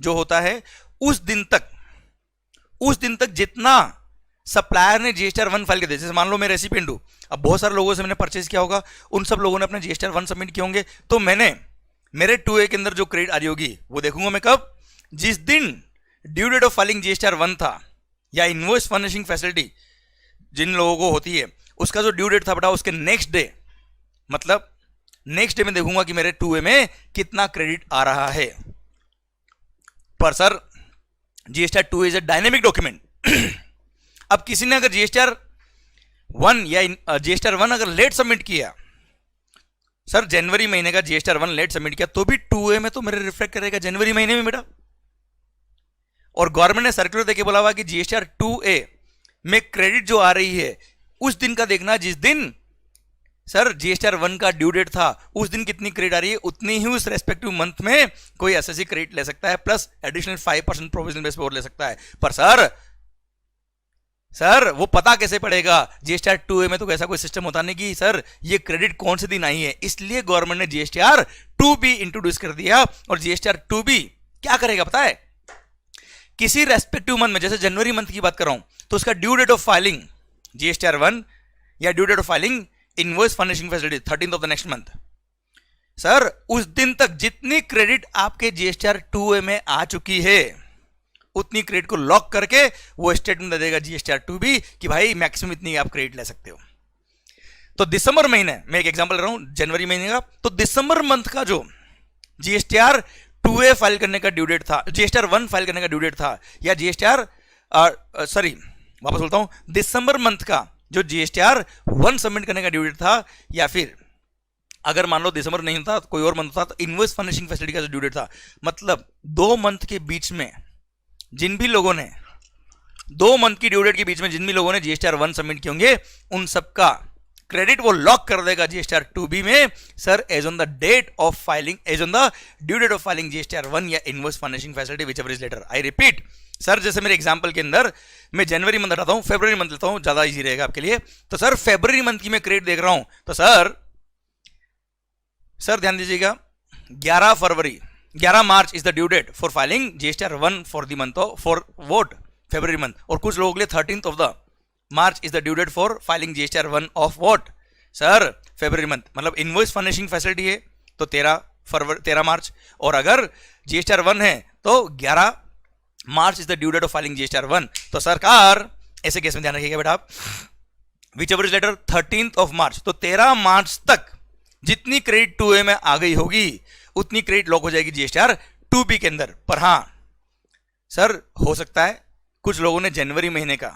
जो होता है उस दिन तक जितना सप्लायर ने GSTR 1 फाइल कर दिया, जैसे मान लो मैं रेसिपिएंट हूं, अब बहुत सारे लोगों से मैंने परचेज किया होगा, उन सब लोगों ने अपने GSTR 1 सबमिट किए होंगे, तो मैंने मेरे 2A के अंदर जो क्रेडिट आ रही होगी वो देखूंगा मैं कब? जिस दिन due date of filing GSTR 1 था, या इनवॉइस फर्निशिंग फैसिलिटी जिन लोगों को होती है उसका जो ड्यू डेट था बेटा उसके नेक्स्ट डे, मतलब नेक्स्ट डे में देखूंगा कि मेरे 2A में कितना क्रेडिट आ रहा है। पर sir GSTR 2 is a dynamic document. अब किसी ने अगर GSTR 1 या GSTR 1 अगर लेट सबमिट किया, सर जनवरी महीने का GSTR 1 लेट सबमिट किया, तो भी 2A में तो मेरे रिफ्लेक्ट करेगा जनवरी महीने में बेटा। और गवर्नमेंट ने सर्कुलर देके बोला हुआ कि GSTR 2A में क्रेडिट जो आ रही है उस दिन का देखना जिस दिन सर GSTR 1 का ड्यू डेट था, उस दिन कितनी क्रेडिट आ रही है उतनी ही उस रेस्पेक्टिव मंथ में कोई एसएससी क्रेडिट ले सकता है, प्लस एडिशनल 5% प्रोविजनल बेस पे और ले सकता है। पर सर वो पता कैसे पड़ेगा? GSTR 2A में तो ऐसा कोई सिस्टम होता नहीं कि सर ये क्रेडिट कौन से दिन आई है, इसलिए गवर्नमेंट ने GSTR 2B इंट्रोड्यूस कर दिया। और GSTR 2B क्या करेगा पता है? किसी रेस्पेक्टिव मंथ में, जैसे जनवरी मंथ की बात कर रहा हूं, तो उसका due date of filing GSTR1 या due date of filing invoice furnishing facility 13th of the next month. Sir उस दिन तक जितनी क्रेडिट आपके GSTR2A में आ चुकी है उतनी क्रेडिट को लॉक करके वो स्टेटमेंट दे देगा GSTR2B कि भाई मैक्सिमम इतनी आप क्रेडिट ले सकते हो। तो दिसंबर महीने, मैं एक एग्जांपल ले रहा हूं जनवरी महीने का, तो दिसंबर मंथ का जो GSTR2A फाइल करने का ड्यू डेट था, GSTR1 फाइल करने का ड्यू डेट था, या वापस बोलता हूं, दिसंबर मंथ का जो GSTR1 सबमिट करने का ड्यू डेट था, या फिर अगर मान लो दिसंबर नहीं था कोई और मंथ था तो इनवॉइस फर्निशिंग फैसिलिटी का जो ड्यू डेट था, मतलब 2 मंथ के बीच में जिन भी लोगों ने 2 मंथ की ड्यू डेट के बीच में जिन भी लोगों ने GSTR1 सबमिट किए होंगे उन सबका क्रेडिट वो लॉक कर देगा GSTR2B में। Sir as on the date of filing, as on the due date of filing GSTR1 या invoice furnishing facility whichever is later. I repeat sir, जैसे मेरे एग्जांपल के अंदर मैं जनवरी मंथ हटाता हूं, फरवरी मंथ लेता हूं, ज्यादा इजी रहेगा आपके लिए। तो सर फरवरी मंथ की मैं क्रेडिट देख रहा हूं, तो सर ध्यान दीजिएगा 11 March is the due date for filing GSTR1 for the month of for vote फरवरी मंथ, और कुछ लोगों के लिए 13th of the March is the due date for filing GSTR1 of vote. Sir फरवरी मंथ मतलब इनवॉइस फर्निशिंग फैसिलिटी है तो 13 मार्च, और अगर GSTR1 है तो 11 March is the due date of filing GSTR1। तो सरकार ऐसे केस में ध्यान रखिएगा बेटा आप, whichever is later 13th of March, तो 13 मार्च तक जितनी क्रेडिट 2A में आ गई होगी उतनी क्रेडिट लॉक हो जाएगी GSTR2B के अंदर। पर हां सर हो सकता है कुछ लोगों ने जनवरी महीने का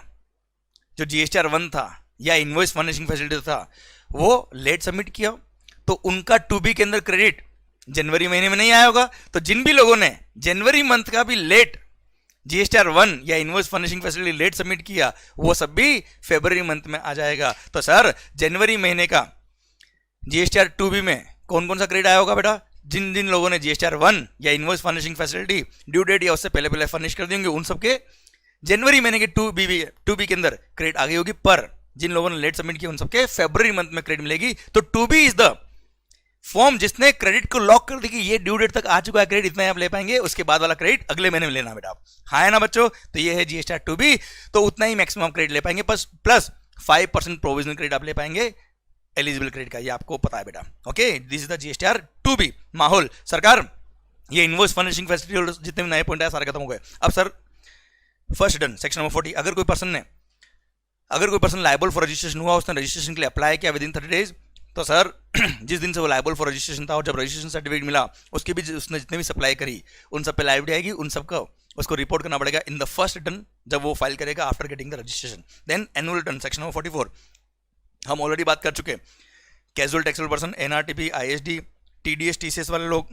जो GSTR1 था या इनवॉइस फर्निशिंग फैसिलिटी था वो लेट सबमिट किया, तो उनका 2B के अंदर क्रेडिट जनवरी महीने में नहीं आया होगा। तो जिन भी लोगों ने जनवरी मंथ का भी लेट GSTR1 या invoice furnishing facility late submit किया वो सब भी फरवरी मंथ में आ जाएगा। तो सर जनवरी महीने का GSTR2B में कौन कौन सा क्रेडिट आया होगा बेटा? जिन जिन लोगों ने GSTR1 या invoice furnishing facility due date या उससे पहले पहले फर्निश कर देंगे उन सबके जनवरी महीने के 2B के अंदर क्रेडिट आ गई होगी, पर जिन लोगों ने लेट सबमिट किया उन सबके फरवरी मंथ में क्रेडिट मिलेगी। तो 2B इज द फॉर्म जिसने क्रेडिट को लॉक कर दी कि ये ड्यू डेट तक आ चुका है क्रेडिट, इतना आप ले पाएंगे, उसके बाद वाला क्रेडिट अगले महीने में लेना बेटा। हाँ है ना बच्चों? तो ये है GSTR2B, तो उतना ही मैक्सिमम क्रेडिट ले पाएंगे, प्लस 5% प्रोविजनल क्रेडिट आप ले पाएंगे एलिजिबल क्रेडिट का, ये आपको पता है बेटा। Okay, this is the GSTR2B माहौल। सरकार ये इनवॉइस फर्निशिंग फैसिलिटी जितने भी नए पॉइंट है सारे खत्म हो गए। अब sir first done section number 40, अगर कोई पर्सन लायबल फॉर रजिस्ट्रेशन हुआ, उसने रजिस्ट्रेशन के लिए अप्लाई किया विद इन 30 डेज, तो सर जिस दिन से वो लायबल फॉर रजिस्ट्रेशन था और जब रजिस्ट्रेशन सर्टिफिकेट मिला उसके भी उसने जितने भी सप्लाई करी उन सब पे लायबिलिटी आएगी, उन सब का उसको रिपोर्ट करना पड़ेगा इन द फर्स्ट रिटर्न जब वो फाइल करेगा after getting the registration. Then annual return section number 44 हम ऑलरेडी बात कर चुके, casual taxable person, NRTP, ISD, TDS, TCS वाले लोग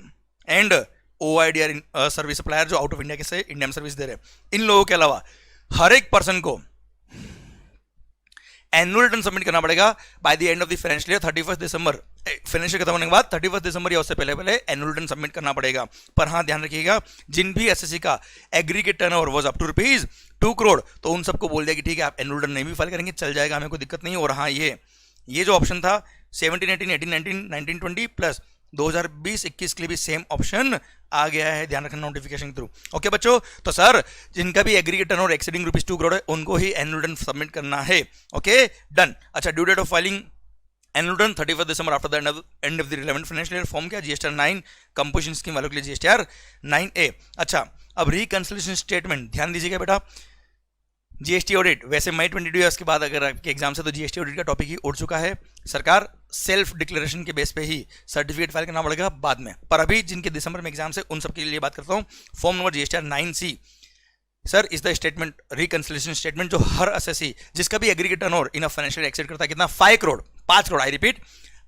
एंड OIDR सर्विस सप्लायर जो आउट ऑफ इंडिया के से इंडिया में सर्विस दे रहे हैं, इन लोगों के अलावा हर एक पर्सन को एनुअल रिटर्न सबमिट करना पड़ेगा by the end of the financial year 31 December, financial खत्म होने के बाद 31 दिसंबर या उससे पहले पहले एनुअल रिटर्न सबमिट करना पड़ेगा। पर हाँ ध्यान रखिएगा, जिन भी एसएससी का aggregate turnover was up to ₹2 crore तो उन सबको बोल दिया कि ठीक है आप एनुअल रिटर्न नहीं भी फाइल करेंगे चल जाएगा, हमें कोई दिक्कत नहीं। और हाँ ये जो ऑप्शन था 17, 18, 18, 19, 19, 20 प्लस 2020-21 के लिए भी सेम ऑप्शन आ गया है, ध्यान रखना नोटिफिकेशन के थ्रू। ओके बच्चों, तो सर जिनका भी एग्रीगेट टर्नओवर एक्सीडिंग ₹2 करोड़ है उनको ही एनुअल रिटर्न सबमिट करना है। Okay done. अच्छा, due date of filing annual return 31 December after the end of the relevant financial year. Form क्या? GSTR9 कंपोजिशन स्कीम वालों के लिए GSTR9A। अच्छा, अब रिकंसिलिएशन स्टेटमेंट ध्यान दीजिएगा बेटा। GST ऑडिट, वैसे मई 22 ईयर्स के बाद अगर आपके एग्जाम से तो GST ऑडिट का टॉपिक ही उड़ चुका है। सरकार सेल्फ डिक्लेरेशन के बेस पे ही सर्टिफिकेट फाइल करना पड़ेगा बाद में, पर अभी जिनके दिसंबर में एग्जाम से उन सब के लिए बात करता हूं। Form number GSTR9C sir is the statement, reconciliation statement जो हर एसएससी जिसका भी aggregate turnover in financial exceed करता है कितना 5 करोड़, आई रिपीट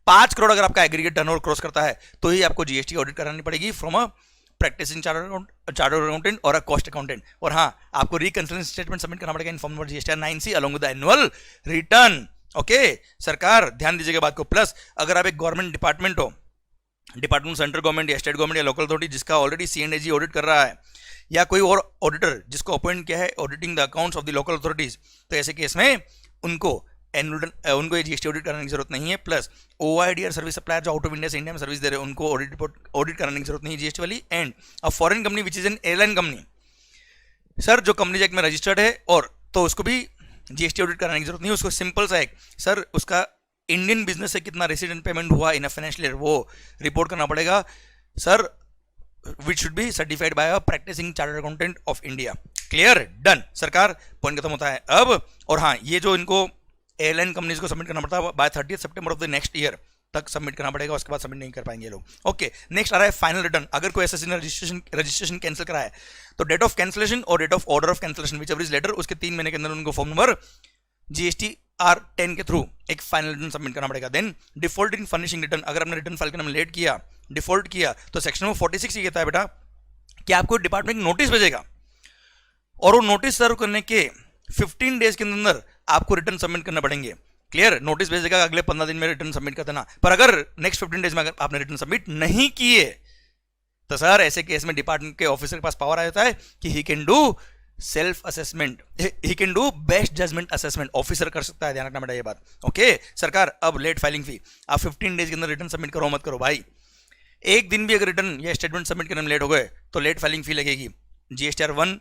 5 करोड़ अगर आपका एग्रीगेट टर्नओवर क्रॉस करता है तो ही आपको GST ऑडिट करानी पड़ेगी from a practicing chartered accountant और अ कॉस्ट अकाउंटेंट। और हाँ, आपको रिकंसिलिएशन स्टेटमेंट सबमिट करना पड़ेगा in form number GSTR9C along with the annual return. Okay सरकार ध्यान दीजिएगा बात को। प्लस अगर आप एक गवर्नमेंट डिपार्टमेंट हो, डिपार्टमेंट सेंट्रल गवर्नमेंट या स्टेट गवर्नमेंट या लोकल अथॉरिटी जिसका ऑलरेडी C&AG ऑडिट कर रहा है, या कोई और ऑडिटर जिसको अपॉइंट किया है auditing the accounts of the local authorities, तो ऐसे केस में उनको उनको ये GST ऑडिट कराने की जरूरत नहीं है। प्लस OIDR सर्विस सप्लायर जो आउट ऑफ इंडिया से इंडिया में सर्विस दे रहे हैं उनको ऑडिट कराने की जरूरत नहीं है GST वाली। And a foreign company which is an airline company sir जो कंपनी एक्ट में रजिस्टर्ड है और तो उसको भी जीएसटी ऑडिट कराने की जरूरत नहीं है, उसको सिंपल सा एक सर उसका इंडियन बिजनेस से कितना रेसिडेंट पेमेंट हुआ इन अ फाइनेंशियल ईयर वो रिपोर्ट करना पड़ेगा sir, which should be certified by a practicing chartered accountant of India. Clear, done सरकार, पॉइंट खत्म होता है अब। और हाँ, ये जो इनको एयरलाइन कंपनीज को सबमिट करना पड़ता है by 30 September of the next year तक सबमिट करना पड़ेगा, उसके बाद सबमिट नहीं कर पाएंगे लोग। ओके, नेक्स्ट आ रहा है फाइनल रिटर्न। अगर कोई एसएससी ने रजिस्ट्रेशन कैंसिल करा है तो डेट ऑफ कैंसिलेशन और date of order of cancellation whichever is later, उसके 3 महीने के अंदर उनको फॉर्म नंबर GSTR10 के थ्रू एक फाइनल रिटर्न सबमिट करना पड़ेगा। Then default in furnishing return, अगर आपने रिटर्न फाइल करने में लेट किया, डिफॉल्ट किया, तो सेक्शन नंबर 46 ये कहता है बेटा कि आपको डिपार्टमेंट नोटिस भेजेगा और वो नोटिस सर्व करने के 15 डेज के अंदर आपको रिटर्न सबमिट करना पड़ेंगे। क्लियर, नोटिस भेजेगा अगले 15 दिन में रिटर्न सबमिट कर देना, पर अगर नेक्स्ट 15 डेज में अगर आपने रिटर्न सबमिट नहीं किए तो सर ऐसे केस में डिपार्टमेंट के ऑफिसर के पास पावर आ जाता है कि he can do self assessment, he can do best judgement assessment, officer कर सकता है, ध्यान रखना बेटा ये बात। ओके सरकार, अब लेट फाइलिंग फी, आप 15 डेज के अंदर रिटर्न सबमिट करो मत करो भाई, एक दिन भी अगर रिटर्न या स्टेटमेंट सबमिट करने में लेट हो गए तो लेट फाइलिंग फी लगेगी। GSTR1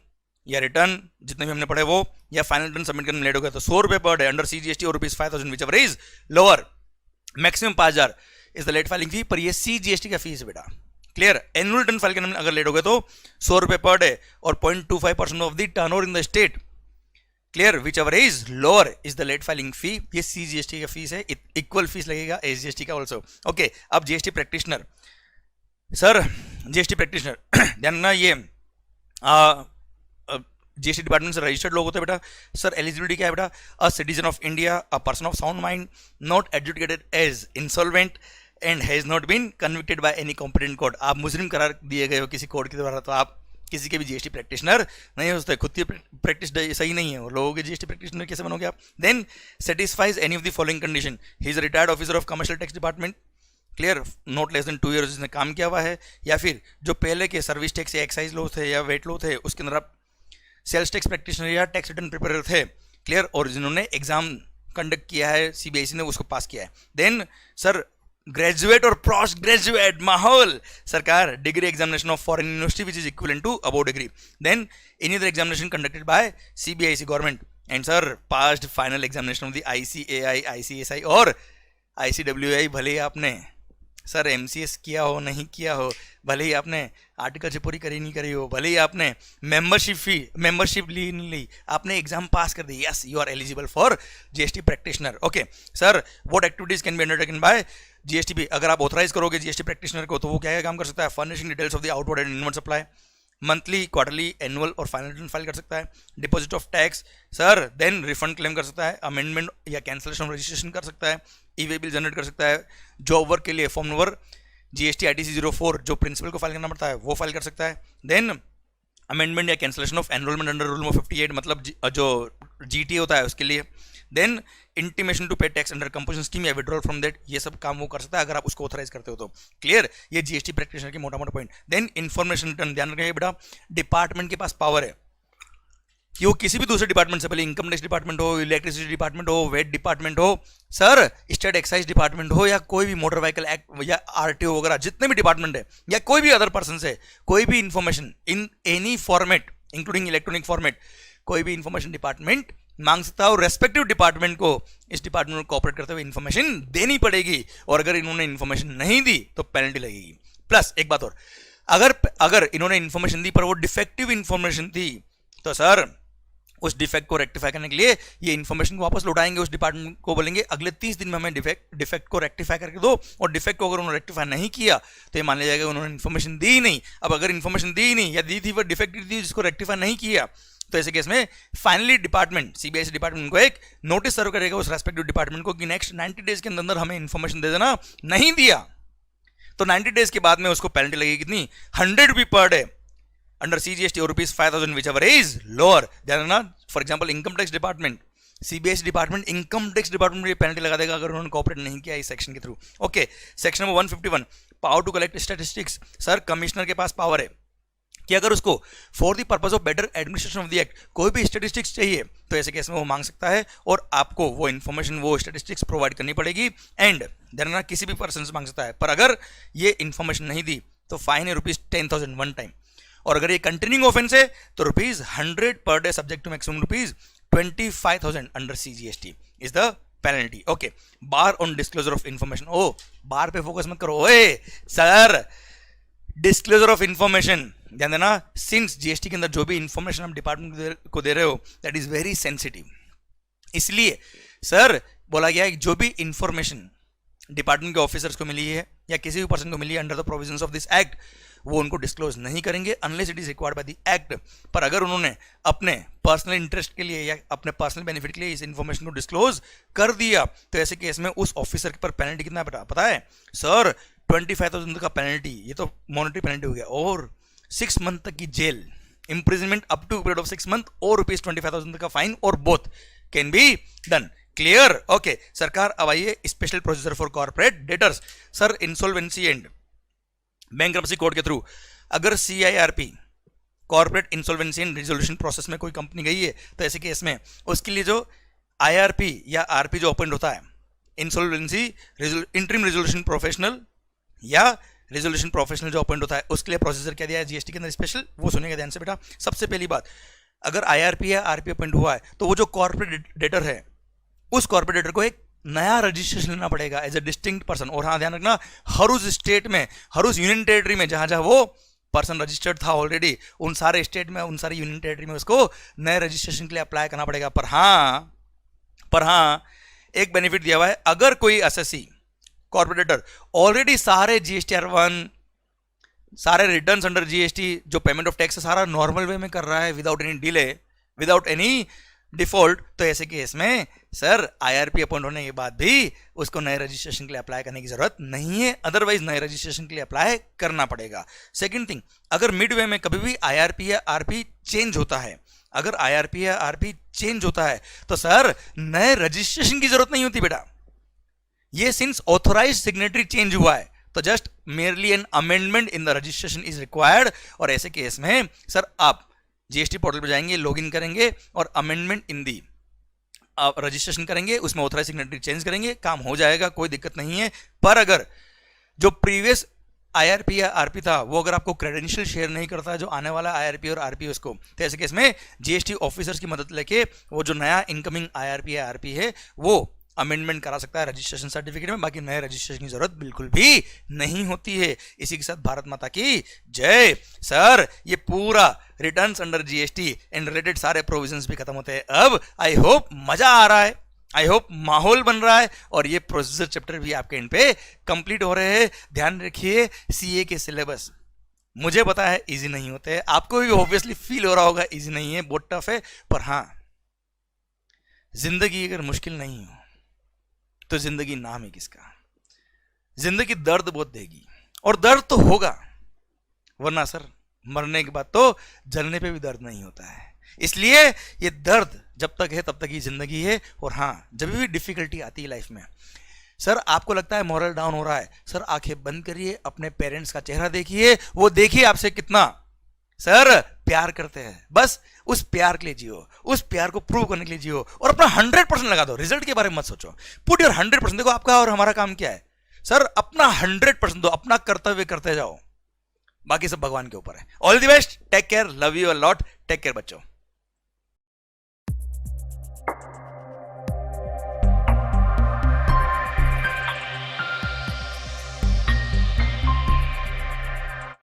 या रिटर्न जितने भी हमने पढ़े वो, या फाइनल रिटर्न सबमिट करने में लेट हो गया तो 100 रुपए पर डे अंडर CGST और ₹5,000 whichever is lower, maximum 5,000 is the late filing fee, पर ये CGST का फीस बेटा। क्लियर, एनुअल रिटर्न फाइल करने में अगर लेट हो गए तो 100 रुपए पर डे और 0.25% of the turnover in the state, clear, whichever is lower is the late filing fee. ये CGST का फीस है, इक्वल फीस लगेगा SGST का ऑल्सो। ओके, अब GST practitioner, sir GST practitioner ध्यान रखना, ये GST डिपार्टमेंट से रजिस्टर्ड लोग होते हैं बेटा। सर एलिजिबिलिटी क्या है बेटा, a citizen of India, a person of sound mind, not adjudicated as insolvent and has not been convicted by any competent court. आप मुस्लिम करार दिए गए हो किसी कोर्ट के द्वारा तो आप किसी के भी GST प्रैक्टिशनर नहीं हो सकते, खुद की प्रैक्टिस सही नहीं है, लोगों के GST प्रैक्टिशनर कैसे बनोगे आप। Then satisfies any of the following condition, he is retired officer of commercial tax department, clear, not less than 2 years जिसने काम किया हुआ है, या फिर जो पहले के सर्विस टैक्स या एक्साइज लो थे या वेट लो थे उसके अंदर आप सेल्स टैक्स प्रैक्टिशनर या टैक्स रिटर्न प्रिपेयर थे, क्लियर, और जिन्होंने एग्जाम कंडक्ट किया है CBIC ने उसको पास किया है। देन सर ग्रेजुएट और पोस्ट ग्रेजुएट माहौल, सरकार degree examination of foreign university which is equivalent to above degree, then any other examination conducted by CBIC government, and sir passed final examination of the ICAI, ICSI और ICWI, भले ही आपने sir MCS किया हो नहीं किया हो, भले ही आपने आर्टिकल से पूरी करी नहीं करी हो, भले ही आपने मेंबरशिप ली नहीं ली, आपने एग्जाम पास कर दी, yes you are eligible for GST practitioner. Okay sir, what activities can be undertaken by GSTP, अगर आप ऑथराइज करोगे GST प्रैक्टिशनर को तो वो क्या काम कर सकता है, furnishing details of the outward and inward supply, monthly, quarterly, annual और फाइनल रिटर्न फाइल कर सकता है, deposit of tax sir, then refund claim कर सकता है, अमेंडमेंट या कैंसिलेशन ऑफ रजिस्ट्रेशन कर सकता है, ई-वे बिल जनरेट कर सकता है, जॉब वर्क के लिए फॉर्म नंबर GST ITC 04 जो प्रिंसिपल को फाइल करना पड़ता है वो फाइल कर सकता है, देन अमेंडमेंट या cancellation of enrolment under rule number 58 मतलब जो GT होता है उसके लिए, देन इंटीमेशन टू पे टैक्स अंडर कंपोजिशन स्कीम या विड्रॉल फ्रॉम दैट, ये सब काम वो कर सकता है अगर आप उसको ऑथराइज करते हो तो। क्लियर, ये GST प्रैक्टिशनर के मोटा मोटा पॉइंट। देन इन्फॉर्मेशन रिटर्न, ध्यान रखिए बेटा डिपार्टमेंट के पास पावर है कि वो किसी भी दूसरे डिपार्टमेंट से, पहले इनकम टैक्स डिपार्टमेंट हो, इलेक्ट्रिसिटी डिपार्टमेंट हो, वेट डिपार्टमेंट हो, सर स्टेट एक्साइज डिपार्टमेंट हो, या कोई भी मोटर व्हीकल एक्ट या RTO वगैरह जितने भी डिपार्टमेंट है, या कोई भी अदर पर्सन से कोई भी information in any format including electronic format, कोई भी इंफॉर्मेशन डिपार्टमेंट मांग सकता है और रेस्पेक्टिव डिपार्टमेंट को इस डिपार्टमेंट को कोऑपरेट करते हुए इंफॉर्मेशन देनी पड़ेगी, और अगर इन्होंने इंफॉर्मेशन नहीं दी तो पेनल्टी लगेगी। प्लस एक बात और, अगर इन्होंने इंफॉर्मेशन दी पर वो डिफेक्टिव इंफॉर्मेशन थी तो सर उस डिफेक्ट को रेक्टिफाई करने के लिए ये इन्फॉर्मेशन को वापस लौटाएंगे, उस डिपार्टमेंट को बोलेंगे अगले 30 दिन में हमें डिफेक्ट को रेक्टिफाई करके दो, और डिफेक्ट को अगर उन्होंने रेक्टिफाई नहीं किया तो ये मान लिया जाएगा उन्होंने इन्फॉर्मेशन दी नहीं। अब अगर इन्फॉर्मेशन दी नहीं या दी थी वो डिफेक्ट थी जिसको रेक्टिफाई नहीं किया तो ऐसे केस में फाइनली डिपार्टमेंट CBIC डिपार्टमेंट को एक नोटिस सर्व करेगा उस रेस्पेक्टिव डिपार्टमेंट को कि नेक्स्ट 90 डेज के अंदर हमें इन्फॉर्मेशन दे देना, नहीं दिया तो 90 डेज के बाद में उसको पेनल्टी लगेगी कितनी, 100 रुपये पर डे अंडर CGST और ₹5,000 विच एवर इज लोअर। ध्यान रखना, for example income tax department, CBIC department income tax department में पेनल्टी लगा देगा अगर उन्होंने कोऑपरेट नहीं किया इस सेक्शन के थ्रू। Okay, section number 151 power to collect statistics, sir commissioner के पास पावर है कि अगर उसको for the purpose of better administration of the act कोई भी स्टैटिस्टिक्स चाहिए तो ऐसे केस में वो मांग सकता है और आपको वो इन्फॉर्मेशन वो स्टैटिस्टिक्स प्रोवाइड करनी पड़ेगी, एंड देन किसी भी पर्सन से मांग सकता है, पर अगर ये इन्फॉर्मेशन नहीं दी तो फाइन है ₹10,000 वन टाइम। और अगर ये कंटिन्यूइंग ऑफेंस है तो ₹100 per day subject to maximum ₹25,000 under CGST is the penalty. Okay, bar on disclosure of information. Oh, bar पे फोकस मत करो. ओए सर, डिस्क्लोजर ऑफ इंफॉर्मेशन ध्यान देना. सिंस जीएसटी के अंदर जो भी इंफॉर्मेशन आप डिपार्टमेंट को दे रहे हो दैट इज वेरी सेंसिटिव, इसलिए सर बोला गया है कि जो भी इंफॉर्मेशन डिपार्टमेंट के ऑफिसर्स को मिली है या किसी भी पर्सन को मिली है under the provisions of this act, वो उनको डिस्क्लोज नहीं करेंगे unless it is required by the act. पर अगर उन्होंने अपने पर्सनल इंटरेस्ट के लिए या अपने पर्सनल बेनिफिट के लिए इस इंफॉर्मेशन को डिस्क्लोज कर दिया तो ऐसे केस में उस ऑफिसर पर पेनल्टी कितना पता है सर? 25,000 का पेनल्टी, ये तो मॉनेटरी पेनल्टी हो गया, और 6 मंथ तक की jail, imprisonment up to period of 6 month और ₹25,000 का फाइन, और both can be done. Clear? Okay. सरकार अब आइए special procedure for corporate debtors. Sir insolvency and bankruptcy code के थ्रू अगर CIRP corporate insolvency and resolution process में कोई कंपनी गई है तो ऐसे केस में उसके लिए जो IRP या RP जो अपॉइंट होता है, इंसॉल्वेंसी इंटरिम रिजोल्यूशन प्रोफेशनल या रिजोल्यूशन प्रोफेशनल जो अपॉइंट होता है, उसके लिए प्रोसीजर क्या दिया है जीएसटी के अंदर स्पेशल, वो सुनेगा ध्यान से बेटा. सबसे पहली बात, अगर IRP या RP अपॉइंट हुआ है तो वो जो कॉर्पोरेट डेटर है उस कॉर्पोरेट डेटर को एक नया रजिस्ट्रेशन लेना पड़ेगा एज ए डिस्टिंक्ट पर्सन. और हाँ ध्यान रखना, हर उस स्टेट में, हर उस यूनियन टेरिटरी में जहां जहां वो पर्सन रजिस्टर्ड था ऑलरेडी, उन सारे स्टेट में, उन सारे यूनियन टेरिटरी में उसको नए रजिस्ट्रेशन के लिए अप्लाई करना पड़ेगा. पर हाँ एक बेनिफिट दिया हुआ है, अगर कोई एसएससी कॉर्पोरेट डेटर ऑलरेडी सारे GSTR1 सारे रिटर्न्स अंडर GST जो पेमेंट ऑफ टैक्स है सारा नॉर्मल वे में कर रहा है without any delay, without any default, तो ऐसे केस में सर IRP अपॉइंट होने के बाद भी उसको नए रजिस्ट्रेशन के लिए अप्लाई करने की जरूरत नहीं है, अदरवाइज नए रजिस्ट्रेशन के लिए अप्लाई करना पड़ेगा. सेकंड थिंग, अगर मिड वे में कभी भी IRP या RP चेंज होता है, अगर IRP या RP चेंज होता है तो सर नए रजिस्ट्रेशन की जरूरत नहीं होती बेटा. ये सिंस ऑथोराइज सिग्नेटरी चेंज हुआ है तो just merely an amendment in the registration is required. और ऐसे केस में सर आप जीएसटी पोर्टल पर जाएंगे, लॉगिन करेंगे और अमेंडमेंट इन दी रजिस्ट्रेशन करेंगे, उसमें ऑथराइज सिग्नेटरी चेंज करेंगे, काम हो जाएगा, कोई दिक्कत नहीं है. पर अगर जो प्रीवियस IRP या RP था वो अगर आपको क्रेडेंशियल शेयर नहीं करता जो आने वाला IRP और RP उसको, तो ऐसे केस में जीएसटी ऑफिसर्स की मदद लेके वो जो नया इनकमिंग IRP या RP है वो अमेंडमेंट करा सकता है रजिस्ट्रेशन सर्टिफिकेट में. बाकी नए रजिस्ट्रेशन की जरूरत बिल्कुल भी नहीं होती है. इसी के साथ भारत माता की जय. सर ये पूरा returns under GST and related सारे प्रोविजंस भी खत्म होते हैं अब. आई होप मजा आ रहा है, आई होप माहौल बन रहा है और ये प्रोसीजर चैप्टर भी आपके इन पे कंप्लीट हो रहे हैं. ध्यान रखिए CA के सिलेबस मुझे पता है इजी नहीं होते हैं, आपको भी ऑब्वियसली फील हो रहा होगा इजी नहीं है, बहुत टफ है. पर हाँ, जिंदगी अगर मुश्किल नहीं हो तो जिंदगी नाम है किसका. जिंदगी दर्द बहुत देगी और दर्द तो होगा, वरना सर मरने के बाद तो जलने पे भी दर्द नहीं होता है. इसलिए ये दर्द जब तक है तब तक ही जिंदगी है. और हाँ, जब भी डिफिकल्टी आती है लाइफ में, सर आपको लगता है मॉरल डाउन हो रहा है, सर आंखें बंद करिए, अपने पेरेंट्स का चेहरा देखिए, वो देखिए आपसे कितना सर प्यार करते हैं. बस उस प्यार के लिए जियो, उस प्यार को प्रूव करने के लिए जियो और अपना 100% लगा दो. रिजल्ट के बारे में मत सोचो, पुट योर 100%. देखो आपका और हमारा काम क्या है सर, अपना 100% दो, अपना कर्तव्य करते जाओ, बाकी सब भगवान के ऊपर है. All the best, take care, love you a lot, take care बच्चों.